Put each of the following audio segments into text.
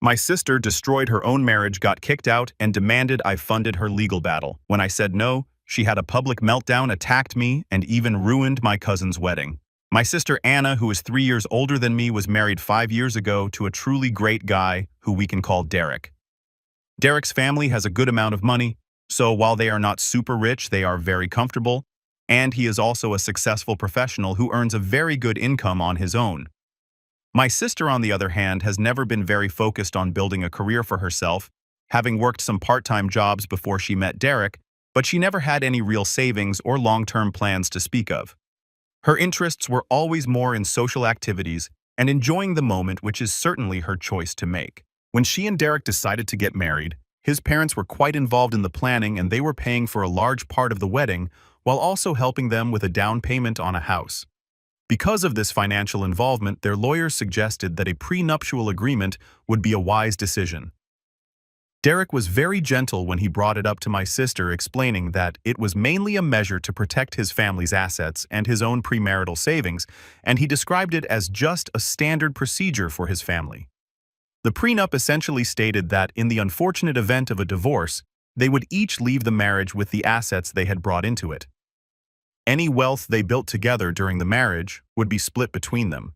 My sister destroyed her own marriage, got kicked out, and demanded I funded her legal battle. When I said no, she had a public meltdown, attacked me, and even ruined my cousin's wedding. My sister Anna, who is 3 years older than me, was married 5 years ago to a truly great guy who we can call Derek. Derek's family has a good amount of money, so while they are not super rich, they are very comfortable, and he is also a successful professional who earns a very good income on his own. My sister, on the other hand, has never been very focused on building a career for herself, having worked some part-time jobs before she met Derek, but she never had any real savings or long-term plans to speak of. Her interests were always more in social activities and enjoying the moment, which is certainly her choice to make. When she and Derek decided to get married, his parents were quite involved in the planning, and they were paying for a large part of the wedding while also helping them with a down payment on a house. Because of this financial involvement, their lawyers suggested that a prenuptial agreement would be a wise decision. Derek was very gentle when he brought it up to my sister, explaining that it was mainly a measure to protect his family's assets and his own premarital savings, and he described it as just a standard procedure for his family. The prenup essentially stated that in the unfortunate event of a divorce, they would each leave the marriage with the assets they had brought into it. Any wealth they built together during the marriage would be split between them,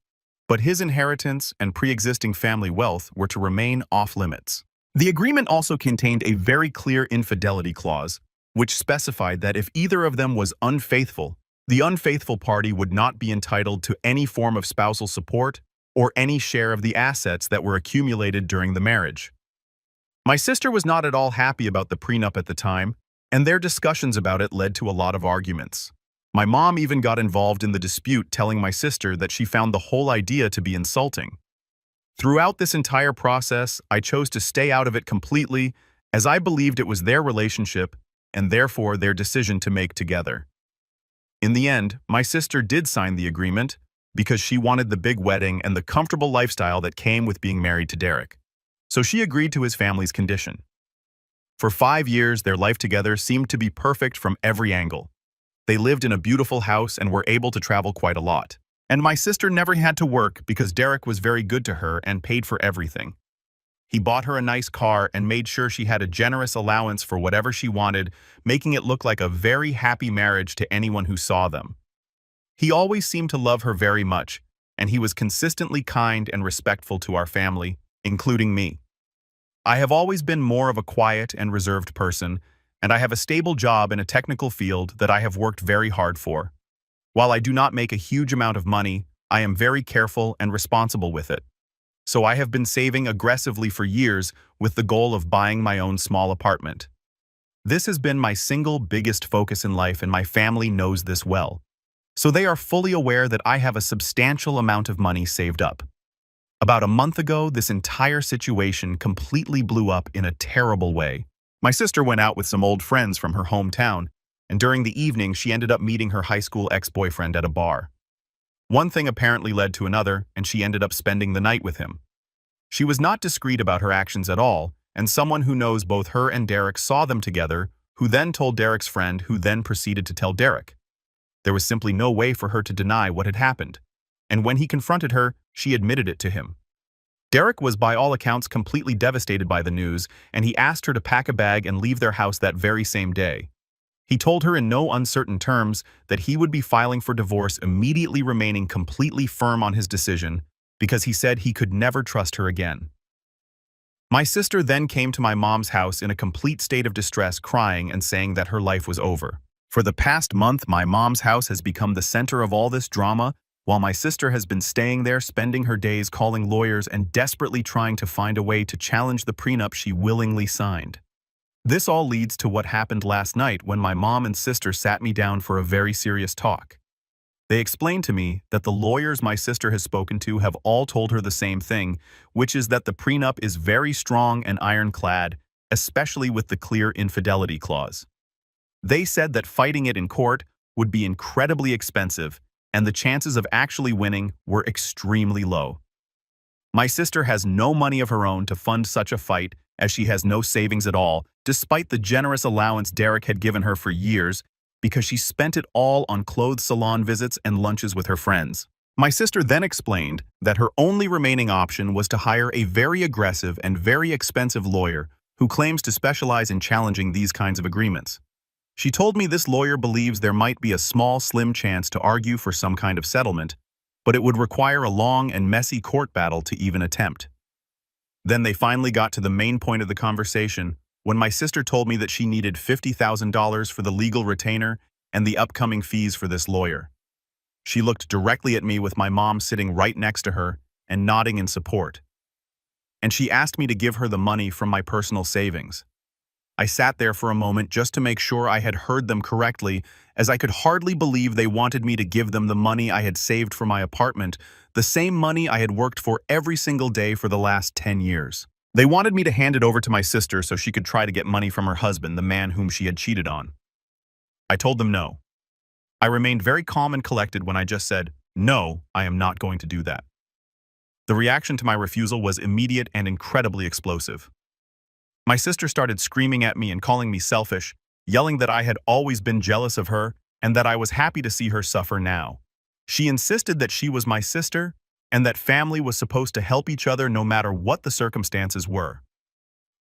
but his inheritance and pre-existing family wealth were to remain off-limits. The agreement also contained a very clear infidelity clause, which specified that if either of them was unfaithful, the unfaithful party would not be entitled to any form of spousal support or any share of the assets that were accumulated during the marriage. My sister was not at all happy about the prenup at the time, and their discussions about it led to a lot of arguments. My mom even got involved in the dispute, telling my sister that she found the whole idea to be insulting. Throughout this entire process, I chose to stay out of it completely, as I believed it was their relationship and therefore their decision to make together. In the end, my sister did sign the agreement because she wanted the big wedding and the comfortable lifestyle that came with being married to Derek. So she agreed to his family's condition. For 5 years, their life together seemed to be perfect from every angle. They lived in a beautiful house and were able to travel quite a lot. And my sister never had to work because Derek was very good to her and paid for everything. He bought her a nice car and made sure she had a generous allowance for whatever she wanted, making it look like a very happy marriage to anyone who saw them. He always seemed to love her very much, and he was consistently kind and respectful to our family, including me. I have always been more of a quiet and reserved person, and I have a stable job in a technical field that I have worked very hard for. While I do not make a huge amount of money, I am very careful and responsible with it. So I have been saving aggressively for years with the goal of buying my own small apartment. This has been my single biggest focus in life, and my family knows this well. So they are fully aware that I have a substantial amount of money saved up. About a month ago, this entire situation completely blew up in a terrible way. My sister went out with some old friends from her hometown, and during the evening she ended up meeting her high school ex-boyfriend at a bar. One thing apparently led to another, and she ended up spending the night with him. She was not discreet about her actions at all, and someone who knows both her and Derek saw them together, who then told Derek's friend, who then proceeded to tell Derek. There was simply no way for her to deny what had happened, and when he confronted her, she admitted it to him. Derek was by all accounts completely devastated by the news, and he asked her to pack a bag and leave their house that very same day. He told her in no uncertain terms that he would be filing for divorce, immediately remaining completely firm on his decision because he said he could never trust her again. My sister then came to my mom's house in a complete state of distress, crying and saying that her life was over. For the past month, my mom's house has become the center of all this drama, while my sister has been staying there, spending her days calling lawyers and desperately trying to find a way to challenge the prenup she willingly signed. This all leads to what happened last night when my mom and sister sat me down for a very serious talk. They explained to me that the lawyers my sister has spoken to have all told her the same thing, which is that the prenup is very strong and ironclad, especially with the clear infidelity clause. They said that fighting it in court would be incredibly expensive, and the chances of actually winning were extremely low. My sister has no money of her own to fund such a fight, as she has no savings at all, despite the generous allowance Derek had given her for years, because she spent it all on clothes salon visits and lunches with her friends. My sister then explained that her only remaining option was to hire a very aggressive and very expensive lawyer who claims to specialize in challenging these kinds of agreements. She told me this lawyer believes there might be a small, slim chance to argue for some kind of settlement, but it would require a long and messy court battle to even attempt. Then they finally got to the main point of the conversation when my sister told me that she needed $50,000 for the legal retainer and the upcoming fees for this lawyer. She looked directly at me with my mom sitting right next to her and nodding in support. And she asked me to give her the money from my personal savings. I sat there for a moment just to make sure I had heard them correctly, as I could hardly believe they wanted me to give them the money I had saved for my apartment, the same money I had worked for every single day for the last 10 years. They wanted me to hand it over to my sister so she could try to get money from her husband, the man whom she had cheated on. I told them no. I remained very calm and collected when I just said, "No, I am not going to do that." The reaction to my refusal was immediate and incredibly explosive. My sister started screaming at me and calling me selfish, yelling that I had always been jealous of her and that I was happy to see her suffer now. She insisted that she was my sister and that family was supposed to help each other no matter what the circumstances were.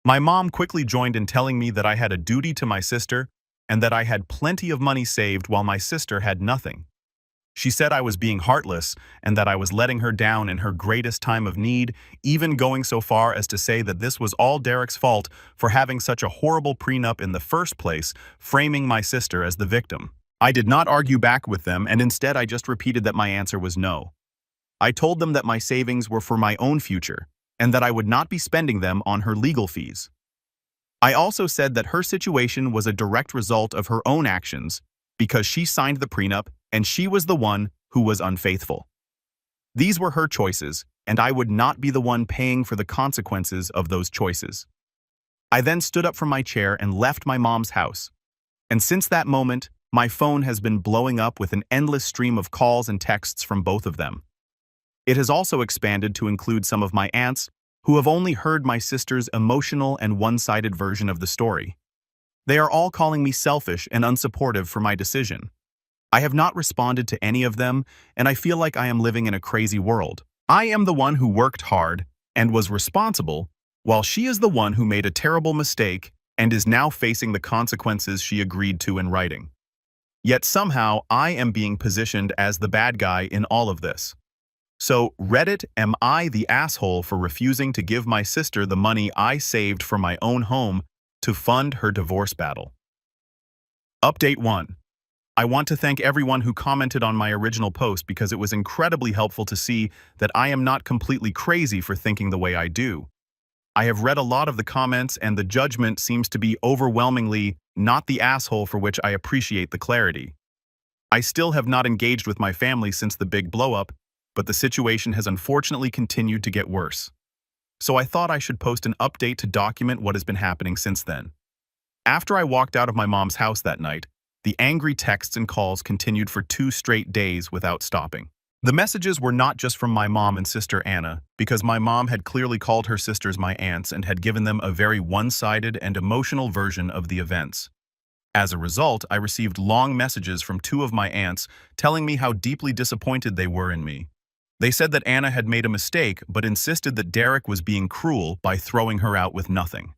My mom quickly joined in telling me that I had a duty to my sister and that I had plenty of money saved while my sister had nothing. She said I was being heartless and that I was letting her down in her greatest time of need, even going so far as to say that this was all Derek's fault for having such a horrible prenup in the first place, framing my sister as the victim. I did not argue back with them, and instead I just repeated that my answer was no. I told them that my savings were for my own future and that I would not be spending them on her legal fees. I also said that her situation was a direct result of her own actions because she signed the prenup and she was the one who was unfaithful. These were her choices, and I would not be the one paying for the consequences of those choices. I then stood up from my chair and left my mom's house. And since that moment, my phone has been blowing up with an endless stream of calls and texts from both of them. It has also expanded to include some of my aunts who have only heard my sister's emotional and one-sided version of the story. They are all calling me selfish and unsupportive for my decision. I have not responded to any of them, and I feel like I am living in a crazy world. I am the one who worked hard and was responsible, while she is the one who made a terrible mistake and is now facing the consequences she agreed to in writing. Yet somehow I am being positioned as the bad guy in all of this. So, Reddit, am I the asshole for refusing to give my sister the money I saved for my own home to fund her divorce battle? Update 1. I want to thank everyone who commented on my original post because it was incredibly helpful to see that I am not completely crazy for thinking the way I do. I have read a lot of the comments and the judgment seems to be overwhelmingly not the asshole, for which I appreciate the clarity. I still have not engaged with my family since the big blow-up, but the situation has unfortunately continued to get worse. So I thought I should post an update to document what has been happening since then. After I walked out of my mom's house that night, the angry texts and calls continued for 2 straight days without stopping. The messages were not just from my mom and sister Anna, because my mom had clearly called her sisters my aunts and had given them a very one-sided and emotional version of the events. As a result, I received long messages from 2 of my aunts telling me how deeply disappointed they were in me. They said that Anna had made a mistake but insisted that Derek was being cruel by throwing her out with nothing.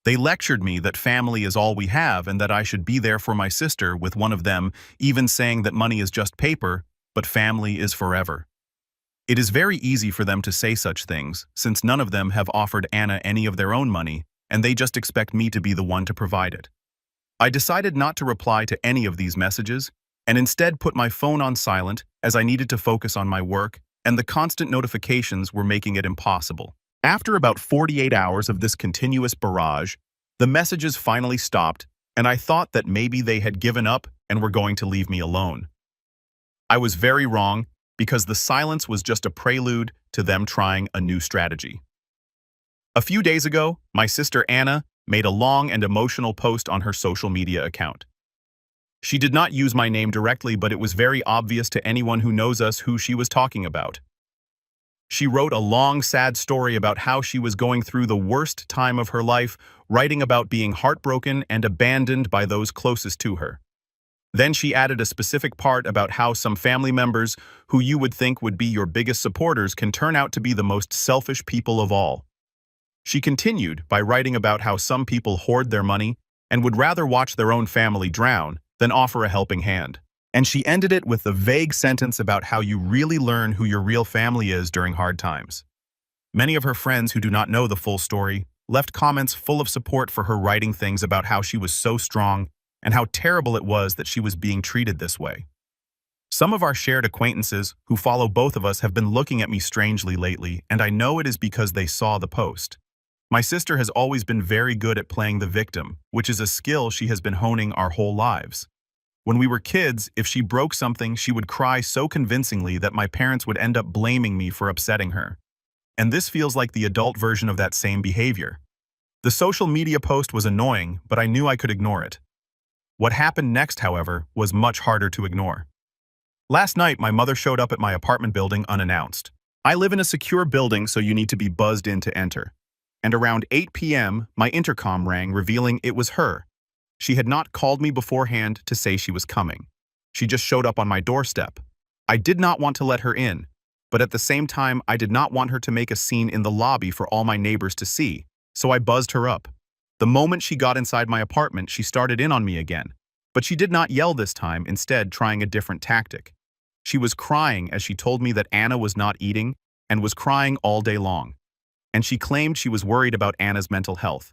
They lectured me that family is all we have and that I should be there for my sister, with one of them even saying that money is just paper, but family is forever. It is very easy for them to say such things, since none of them have offered Anna any of their own money, and they just expect me to be the one to provide it. I decided not to reply to any of these messages, and instead put my phone on silent as I needed to focus on my work, and the constant notifications were making it impossible. After about 48 hours of this continuous barrage, the messages finally stopped, and I thought that maybe they had given up and were going to leave me alone. I was very wrong, because the silence was just a prelude to them trying a new strategy. A few days ago, my sister Anna made a long and emotional post on her social media account. She did not use my name directly, but it was very obvious to anyone who knows us who she was talking about. She wrote a long, sad story about how she was going through the worst time of her life, writing about being heartbroken and abandoned by those closest to her. Then she added a specific part about how some family members who you would think would be your biggest supporters can turn out to be the most selfish people of all. She continued by writing about how some people hoard their money and would rather watch their own family drown than offer a helping hand. And she ended it with a vague sentence about how you really learn who your real family is during hard times. Many of her friends who do not know the full story left comments full of support for her, writing things about how she was so strong and how terrible it was that she was being treated this way. Some of our shared acquaintances who follow both of us have been looking at me strangely lately, and I know it is because they saw the post. My sister has always been very good at playing the victim, which is a skill she has been honing our whole lives. When we were kids, if she broke something, she would cry so convincingly that my parents would end up blaming me for upsetting her. And this feels like the adult version of that same behavior. The social media post was annoying, but I knew I could ignore it. What happened next, however, was much harder to ignore. Last night, my mother showed up at my apartment building unannounced. I live in a secure building, so you need to be buzzed in to enter. And around 8 p.m., my intercom rang, revealing it was her. She had not called me beforehand to say she was coming. She just showed up on my doorstep. I did not want to let her in, but at the same time, I did not want her to make a scene in the lobby for all my neighbors to see, so I buzzed her up. The moment she got inside my apartment, she started in on me again. But she did not yell this time, instead trying a different tactic. She was crying as she told me that Anna was not eating and was crying all day long. And she claimed she was worried about Anna's mental health.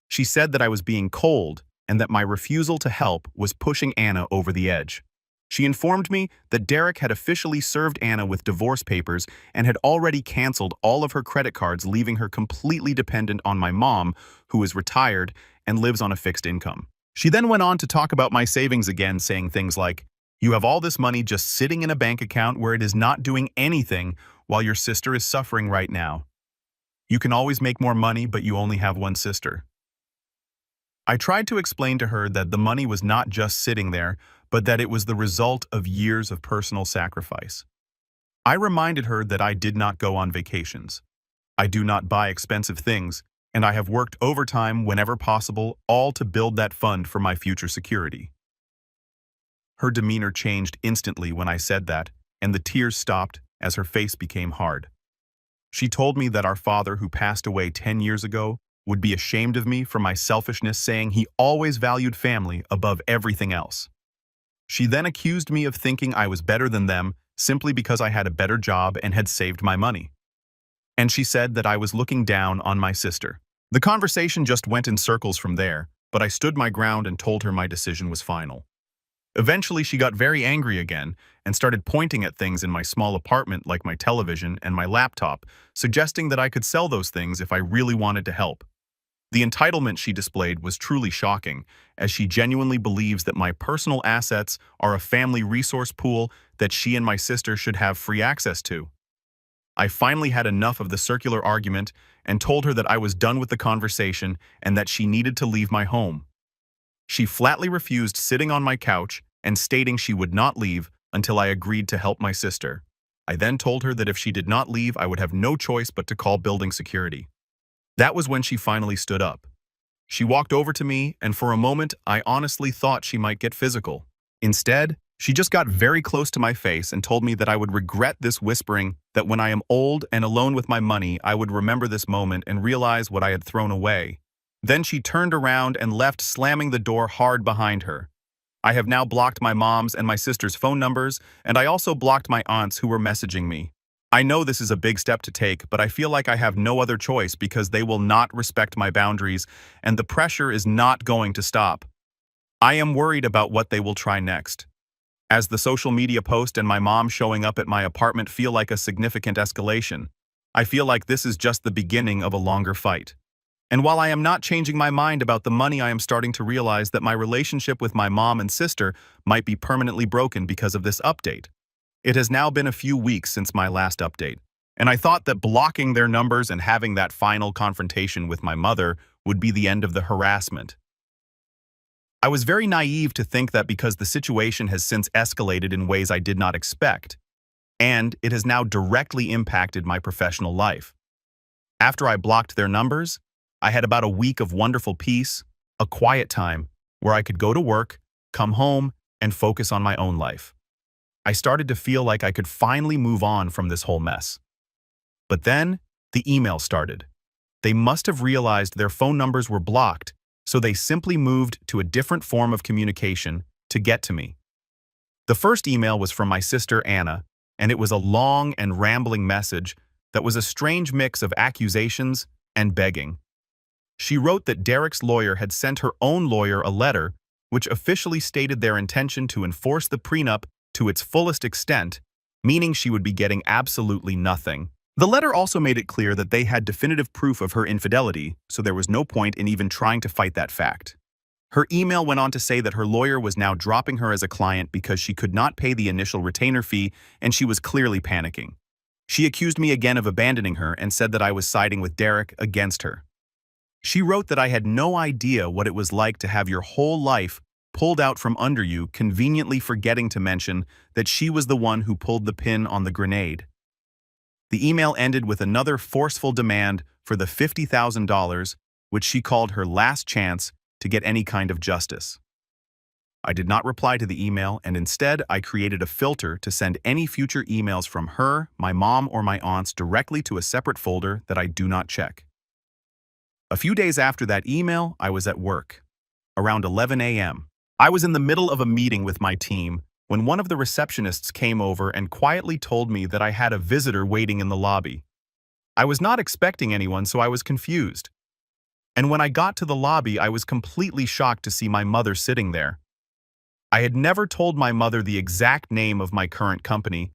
She said that I was being cold and that my refusal to help was pushing Anna over the edge. She informed me that Derek had officially served Anna with divorce papers and had already canceled all of her credit cards, leaving her completely dependent on my mom, who is retired and lives on a fixed income. She then went on to talk about my savings again, saying things like, "You have all this money just sitting in a bank account where it is not doing anything while your sister is suffering right now. You can always make more money, but you only have one sister." I tried to explain to her that the money was not just sitting there, but that it was the result of years of personal sacrifice. I reminded her that I did not go on vacations. I do not buy expensive things, and I have worked overtime whenever possible, all to build that fund for my future security. Her demeanor changed instantly when I said that, and the tears stopped as her face became hard. She told me that our father, who passed away 10 years ago, would be ashamed of me for my selfishness, saying he always valued family above everything else. She then accused me of thinking I was better than them simply because I had a better job and had saved my money. And she said that I was looking down on my sister. The conversation just went in circles from there, but I stood my ground and told her my decision was final. Eventually, she got very angry again and started pointing at things in my small apartment like my television and my laptop, suggesting that I could sell those things if I really wanted to help. The entitlement she displayed was truly shocking, as she genuinely believes that my personal assets are a family resource pool that she and my sister should have free access to. I finally had enough of the circular argument and told her that I was done with the conversation and that she needed to leave my home. She flatly refused, sitting on my couch and stating she would not leave until I agreed to help my sister. I then told her that if she did not leave, I would have no choice but to call building security. That was when she finally stood up. She walked over to me, and for a moment, I honestly thought she might get physical. Instead, she just got very close to my face and told me that I would regret this, whispering that when I am old and alone with my money, I would remember this moment and realize what I had thrown away. Then she turned around and left, slamming the door hard behind her. I have now blocked my mom's and my sister's phone numbers, and I also blocked my aunts who were messaging me. I know this is a big step to take, but I feel like I have no other choice because they will not respect my boundaries, and the pressure is not going to stop. I am worried about what they will try next. As the social media post and my mom showing up at my apartment feel like a significant escalation, I feel like this is just the beginning of a longer fight. And while I am not changing my mind about the money, I am starting to realize that my relationship with my mom and sister might be permanently broken because of this update. It has now been a few weeks since my last update, and I thought that blocking their numbers and having that final confrontation with my mother would be the end of the harassment. I was very naive to think that because the situation has since escalated in ways I did not expect, and it has now directly impacted my professional life. After I blocked their numbers, I had about a week of wonderful peace, a quiet time, where I could go to work, come home, and focus on my own life. I started to feel like I could finally move on from this whole mess. But then, the email started. They must have realized their phone numbers were blocked, so they simply moved to a different form of communication to get to me. The first email was from my sister Anna, and it was a long and rambling message that was a strange mix of accusations and begging. She wrote that Derek's lawyer had sent her own lawyer a letter which officially stated their intention to enforce the prenup to its fullest extent, meaning she would be getting absolutely nothing. The letter also made it clear that they had definitive proof of her infidelity, so there was no point in even trying to fight that fact. Her email went on to say that her lawyer was now dropping her as a client because she could not pay the initial retainer fee and she was clearly panicking. She accused me again of abandoning her and said that I was siding with Derek against her. She wrote that I had no idea what it was like to have your whole life pulled out from under you, conveniently forgetting to mention that she was the one who pulled the pin on the grenade. The email ended with another forceful demand for the $50,000, which she called her last chance to get any kind of justice. I did not reply to the email, and instead I created a filter to send any future emails from her, my mom, or my aunts directly to a separate folder that I do not check. A few days after that email, I was at work. Around 11 a.m. I was in the middle of a meeting with my team when one of the receptionists came over and quietly told me that I had a visitor waiting in the lobby. I was not expecting anyone, so I was confused. And when I got to the lobby, I was completely shocked to see my mother sitting there. I had never told my mother the exact name of my current company,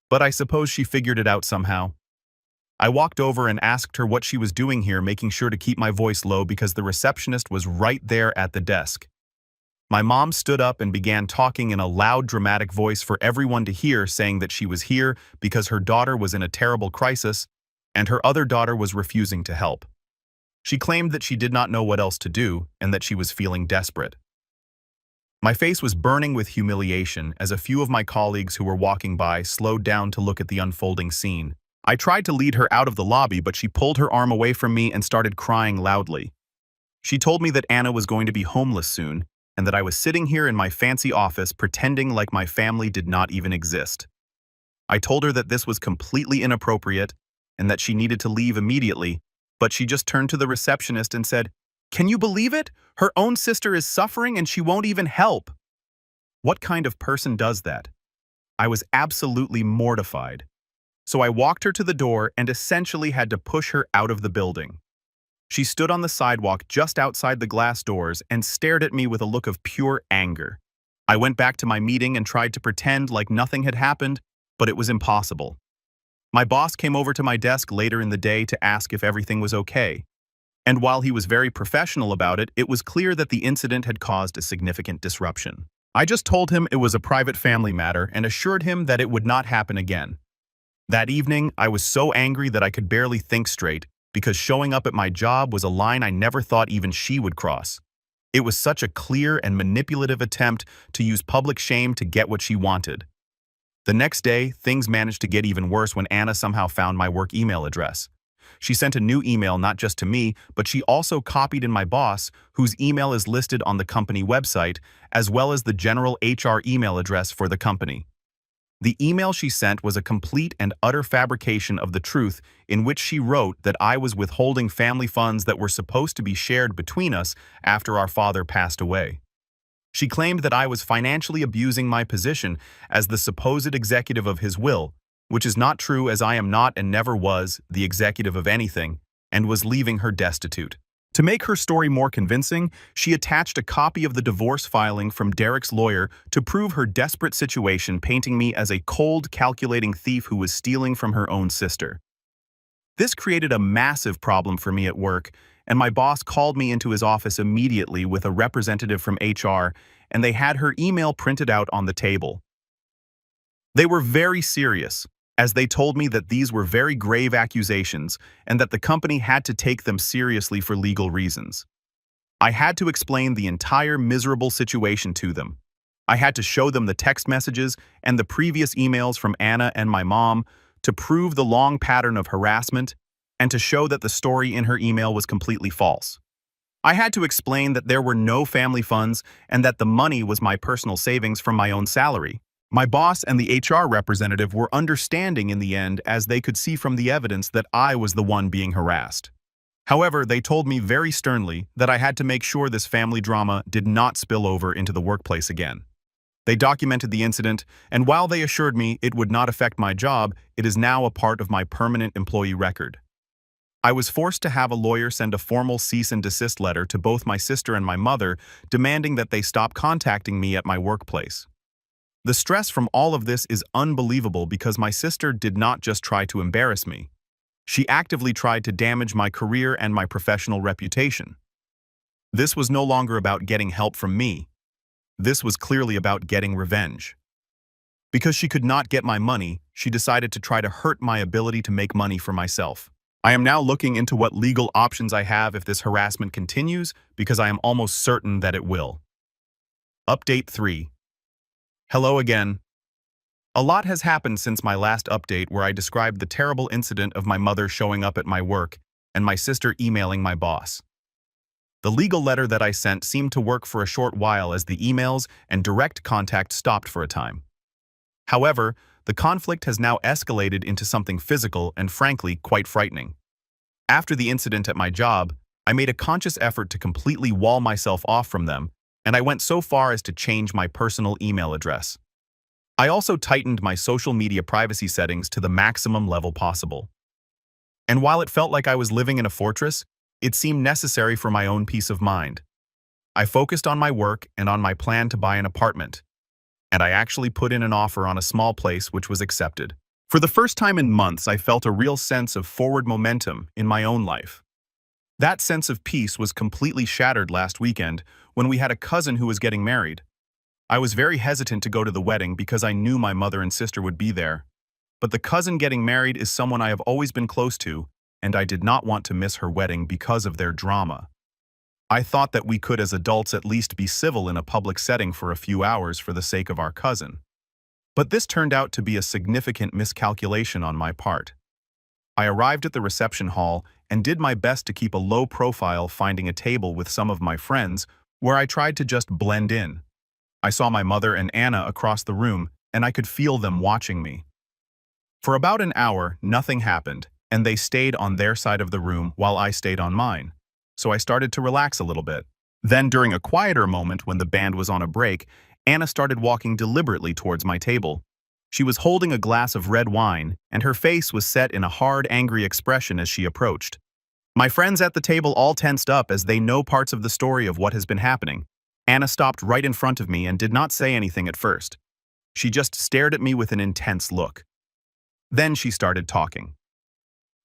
but I suppose she figured it out somehow. I walked over and asked her what she was doing here, making sure to keep my voice low because the receptionist was right there at the desk. My mom stood up and began talking in a loud, dramatic voice for everyone to hear, saying that she was here because her daughter was in a terrible crisis and her other daughter was refusing to help. She claimed that she did not know what else to do and that she was feeling desperate. My face was burning with humiliation as a few of my colleagues who were walking by slowed down to look at the unfolding scene. I tried to lead her out of the lobby, but she pulled her arm away from me and started crying loudly. She told me that Anna was going to be homeless soon and that I was sitting here in my fancy office pretending like my family did not even exist. I told her that this was completely inappropriate and that she needed to leave immediately, but she just turned to the receptionist and said, "Can you believe it? Her own sister is suffering and she won't even help." What kind of person does that? I was absolutely mortified. So I walked her to the door and essentially had to push her out of the building. She stood on the sidewalk just outside the glass doors and stared at me with a look of pure anger. I went back to my meeting and tried to pretend like nothing had happened, but it was impossible. My boss came over to my desk later in the day to ask if everything was okay. And while he was very professional about it, it was clear that the incident had caused a significant disruption. I just told him it was a private family matter and assured him that it would not happen again. That evening, I was so angry that I could barely think straight because showing up at my job was a line I never thought even she would cross. It was such a clear and manipulative attempt to use public shame to get what she wanted. The next day, things managed to get even worse when Anna somehow found my work email address. She sent a new email not just to me, but she also copied in my boss, whose email is listed on the company website, as well as the general HR email address for the company. The email she sent was a complete and utter fabrication of the truth, in which she wrote that I was withholding family funds that were supposed to be shared between us after our father passed away. She claimed that I was financially abusing my position as the supposed executive of his will, which is not true, as I am not and never was the executive of anything, and was leaving her destitute. To make her story more convincing, she attached a copy of the divorce filing from Derek's lawyer to prove her desperate situation, painting me as a cold, calculating thief who was stealing from her own sister. This created a massive problem for me at work, and my boss called me into his office immediately with a representative from HR, and they had her email printed out on the table. They were very serious, as they told me that these were very grave accusations and that the company had to take them seriously for legal reasons. I had to explain the entire miserable situation to them. I had to show them the text messages and the previous emails from Anna and my mom to prove the long pattern of harassment and to show that the story in her email was completely false. I had to explain that there were no family funds and that the money was my personal savings from my own salary. My boss and the HR representative were understanding in the end, as they could see from the evidence that I was the one being harassed. However, they told me very sternly that I had to make sure this family drama did not spill over into the workplace again. They documented the incident, and while they assured me it would not affect my job, it is now a part of my permanent employee record. I was forced to have a lawyer send a formal cease and desist letter to both my sister and my mother, demanding that they stop contacting me at my workplace. The stress from all of this is unbelievable because my sister did not just try to embarrass me. She actively tried to damage my career and my professional reputation. This was no longer about getting help from me. This was clearly about getting revenge. Because she could not get my money, she decided to try to hurt my ability to make money for myself. I am now looking into what legal options I have if this harassment continues, because I am almost certain that it will. Update 3. Hello again. A lot has happened since my last update, where I described the terrible incident of my mother showing up at my work and my sister emailing my boss. The legal letter that I sent seemed to work for a short while, as the emails and direct contact stopped for a time. However, the conflict has now escalated into something physical and, frankly, quite frightening. After the incident at my job, I made a conscious effort to completely wall myself off from them, and I went so far as to change my personal email address. I also tightened my social media privacy settings to the maximum level possible. And while it felt like I was living in a fortress, it seemed necessary for my own peace of mind. I focused on my work and on my plan to buy an apartment, and I actually put in an offer on a small place, which was accepted. For the first time in months, I felt a real sense of forward momentum in my own life. That sense of peace was completely shattered last weekend when we had a cousin who was getting married. I was very hesitant to go to the wedding because I knew my mother and sister would be there. But the cousin getting married is someone I have always been close to, and I did not want to miss her wedding because of their drama. I thought that we could, as adults, at least be civil in a public setting for a few hours for the sake of our cousin. But this turned out to be a significant miscalculation on my part. I arrived at the reception hall and did my best to keep a low profile, finding a table with some of my friends where I tried to just blend in. I saw my mother and Anna across the room, and I could feel them watching me. For about an hour, nothing happened, and they stayed on their side of the room while I stayed on mine. So I started to relax a little bit. Then, during a quieter moment when the band was on a break, Anna started walking deliberately towards my table. She was holding a glass of red wine, and her face was set in a hard, angry expression as she approached. My friends at the table all tensed up, as they know parts of the story of what has been happening. Anna stopped right in front of me and did not say anything at first. She just stared at me with an intense look. Then she started talking.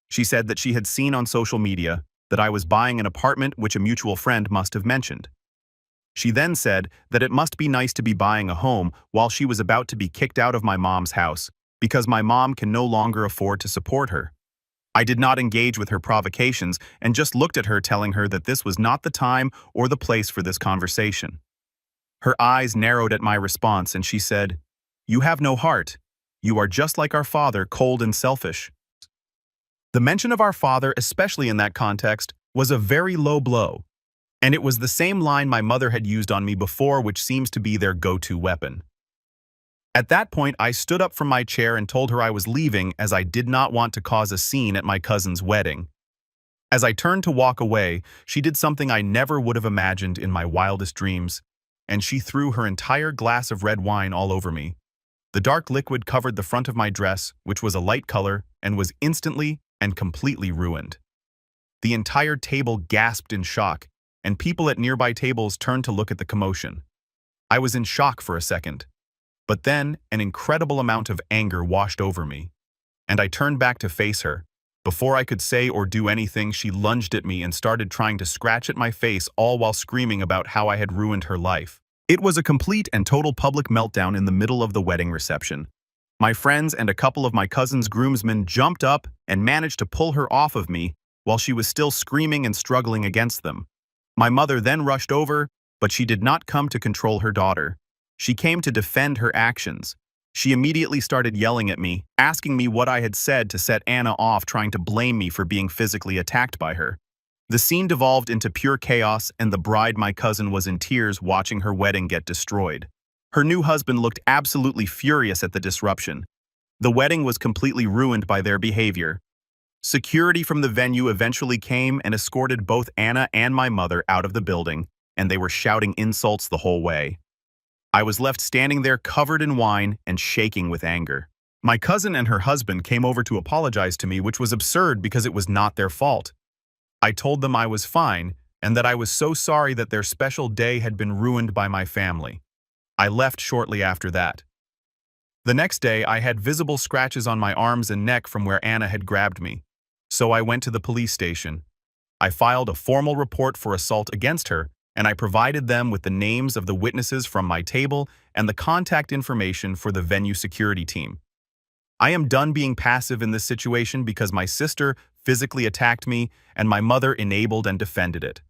She said that she had seen on social media that I was buying an apartment, which a mutual friend must have mentioned. She then said that it must be nice to be buying a home while she was about to be kicked out of my mom's house because my mom can no longer afford to support her. I did not engage with her provocations and just looked at her, telling her that this was not the time or the place for this conversation. Her eyes narrowed at my response, and she said, "You have no heart. You are just like our father, cold and selfish." The mention of our father, especially in that context, was a very low blow, and it was the same line my mother had used on me before, which seems to be their go-to weapon. At that point, I stood up from my chair and told her I was leaving, as I did not want to cause a scene at my cousin's wedding. As I turned to walk away, she did something I never would have imagined in my wildest dreams, and she threw her entire glass of red wine all over me. The dark liquid covered the front of my dress, which was a light color, and was instantly and completely ruined. The entire table gasped in shock, and people at nearby tables turned to look at the commotion. I was in shock for a second, but then an incredible amount of anger washed over me, and I turned back to face her. Before I could say or do anything, she lunged at me and started trying to scratch at my face, all while screaming about how I had ruined her life. It was a complete and total public meltdown in the middle of the wedding reception. My friends and a couple of my cousin's groomsmen jumped up and managed to pull her off of me while she was still screaming and struggling against them. My mother then rushed over, but she did not come to control her daughter. She came to defend her actions. She immediately started yelling at me, asking me what I had said to set Anna off, trying to blame me for being physically attacked by her. The scene devolved into pure chaos, and the bride, my cousin, was in tears watching her wedding get destroyed. Her new husband looked absolutely furious at the disruption. The wedding was completely ruined by their behavior. Security from the venue eventually came and escorted both Anna and my mother out of the building, and they were shouting insults the whole way. I was left standing there covered in wine and shaking with anger. My cousin and her husband came over to apologize to me, which was absurd because it was not their fault. I told them I was fine and that I was so sorry that their special day had been ruined by my family. I left shortly after that. The next day, I had visible scratches on my arms and neck from where Anna had grabbed me. So I went to the police station. I filed a formal report for assault against her, and I provided them with the names of the witnesses from my table and the contact information for the venue security team. I am done being passive in this situation because my sister physically attacked me and my mother enabled and defended it.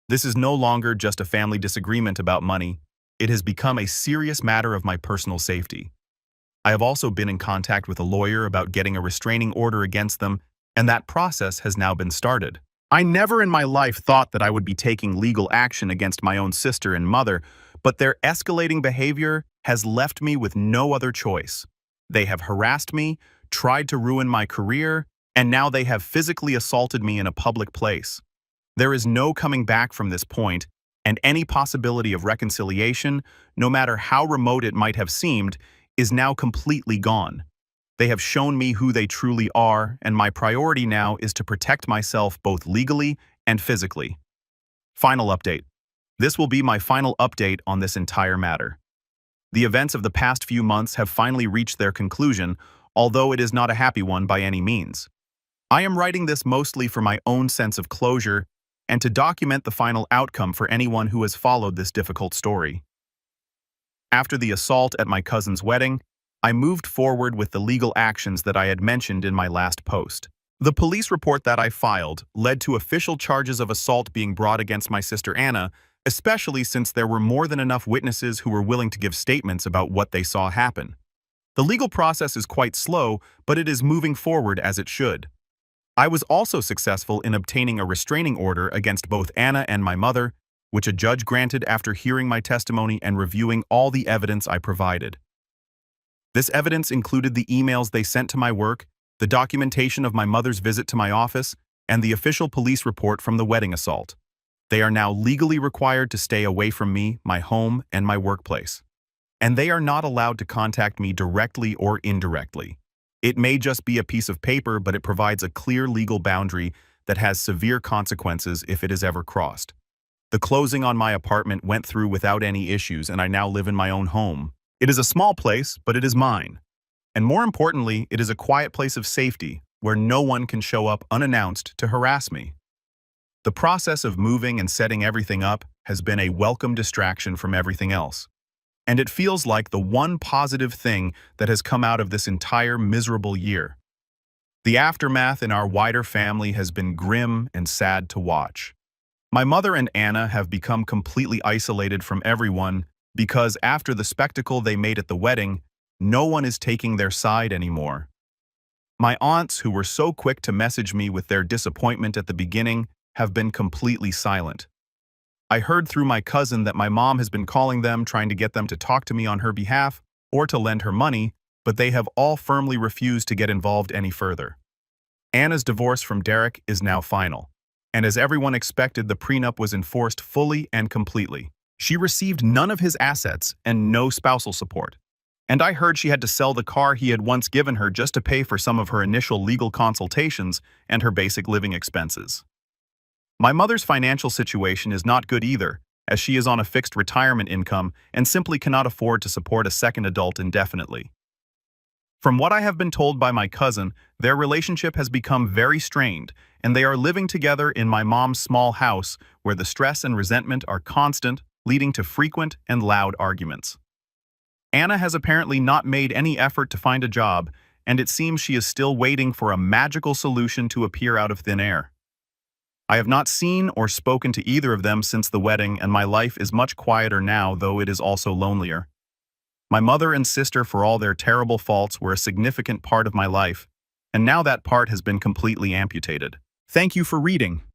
This is no longer just a family disagreement about money. It has become a serious matter of my personal safety. I have also been in contact with a lawyer about getting a restraining order against them, and that process has now been started. I never in my life thought that I would be taking legal action against my own sister and mother, but their escalating behavior has left me with no other choice. They have harassed me, tried to ruin my career, and now they have physically assaulted me in a public place. There is no coming back from this point, and any possibility of reconciliation, no matter how remote it might have seemed, is now completely gone. They have shown me who they truly are, and my priority now is to protect myself both legally and physically. Final update. This will be my final update on this entire matter. The events of the past few months have finally reached their conclusion, although it is not a happy one by any means. I am writing this mostly for my own sense of closure and to document the final outcome for anyone who has followed this difficult story. After the assault at my cousin's wedding, I moved forward with the legal actions that I had mentioned in my last post. The police report that I filed led to official charges of assault being brought against my sister Anna, especially since there were more than enough witnesses who were willing to give statements about what they saw happen. The legal process is quite slow, but it is moving forward as it should. I was also successful in obtaining a restraining order against both Anna and my mother, which a judge granted after hearing my testimony and reviewing all the evidence I provided. This evidence included the emails they sent to my work, the documentation of my mother's visit to my office, and the official police report from the wedding assault. They are now legally required to stay away from me, my home, and my workplace. And they are not allowed to contact me directly or indirectly. It may just be a piece of paper, but it provides a clear legal boundary that has severe consequences if it is ever crossed. The closing on my apartment went through without any issues, and I now live in my own home. It is a small place, but it is mine. And more importantly, it is a quiet place of safety where no one can show up unannounced to harass me. The process of moving and setting everything up has been a welcome distraction from everything else. And it feels like the one positive thing that has come out of this entire miserable year. The aftermath in our wider family has been grim and sad to watch. My mother and Anna have become completely isolated from everyone because after the spectacle they made at the wedding, no one is taking their side anymore. My aunts, who were so quick to message me with their disappointment at the beginning, have been completely silent. I heard through my cousin that my mom has been calling them, trying to get them to talk to me on her behalf or to lend her money, but they have all firmly refused to get involved any further. Anna's divorce from Derek is now final, and as everyone expected, the prenup was enforced fully and completely. She received none of his assets and no spousal support. And I heard she had to sell the car he had once given her just to pay for some of her initial legal consultations and her basic living expenses. My mother's financial situation is not good either, as she is on a fixed retirement income and simply cannot afford to support a second adult indefinitely. From what I have been told by my cousin, their relationship has become very strained, and they are living together in my mom's small house where the stress and resentment are constant, leading to frequent and loud arguments. Anna has apparently not made any effort to find a job, and it seems she is still waiting for a magical solution to appear out of thin air. I have not seen or spoken to either of them since the wedding, and my life is much quieter now, though it is also lonelier. My mother and sister, for all their terrible faults, were a significant part of my life, and now that part has been completely amputated. Thank you for reading.